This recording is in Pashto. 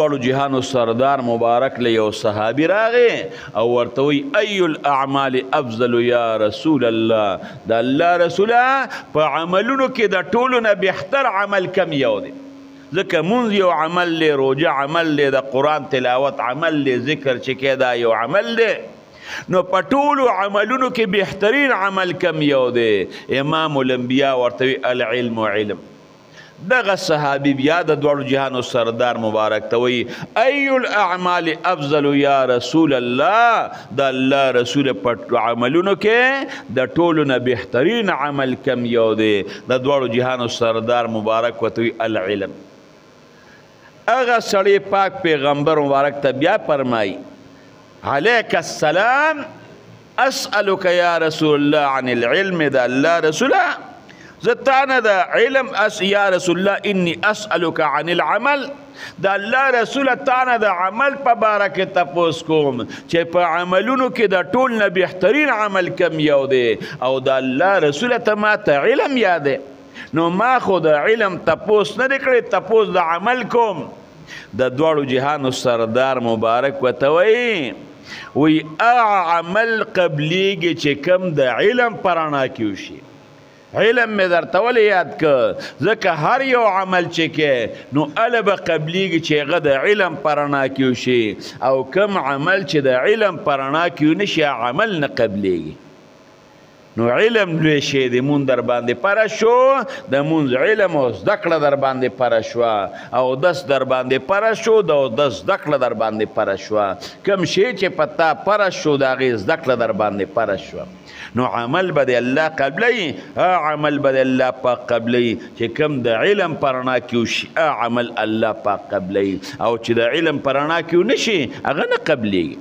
دوړو جهانو سردار مبارک له یو صحابي راغې او ورته وی ای الاعمال افضل یا رسول الله، د الله رسوله په عملونو کې د ټولو نه بهتر عمل کم یو دی؟ ځکه مونځ یو عمل دی، روژه عمل دی، د قرآن تلاوت عمل دی، ذکر چې کې دا یو عمل دی. نو په ټولو عملونو کې بهترین عمل کم یو دی؟ امام الانبیاء ورته وی العلم علم. دغه صحابي بیا د دوړو جهانو سردار مبارک ته وی ای الاعمال افضل یا رسول الله، د الله رسول په عملونو کې د ټولو نه بهترین عمل کم یو دی؟ د دوړو جهانو سردار مبارک ورته وی العلم. هغه سړی پاک پیغمبر مبارک ته بیا فرمایي علیک السلام اسألک یا رسول الله عن العلم، د الله رسوله زتانا دا علم یا رسول الله انی اسألک عن العمل، دا الله رسول تانا دا عمل پا بارک تپوس کوم چې په عملونو کې دا ټول نه بهترین عمل کم یو دی؟ او دا الله رسول ته ما ته علم یاده، نو ما خو دا علم تپوس نه دی کړی، تپوس دا عمل کوم. د دوړو جهانو سردار مبارک وتوی وی عمل قبلیږي چې کم د علم پرانا کیوشي. علم می درته ولې یاد که ځکه هر یو عمل چې کې نو اله به قبلیږي چې هغه د علم په رڼا کې وشي، او کم عمل چې د علم په رڼا کې ونه شي عمل نه قبلیږي. نو علم لوی شی دی، مونږ در باندې پره شو، د مونځ علم او زده کړه در باندې پره شوه، او دس در باندې پره شو، د اودس زده کړه در باندې پره شوه. کم شی چې په تا پره شو د هغې زده کړه در باندې پره شوه، نو عمل به د الله قبلی، عمل به د الله پاک قبلی چې کم د علم په رڼا کې وشي، عمل الله پاک قبلی، او چې د علم په رڼا کې ونه شي هغه نه قبلیږي.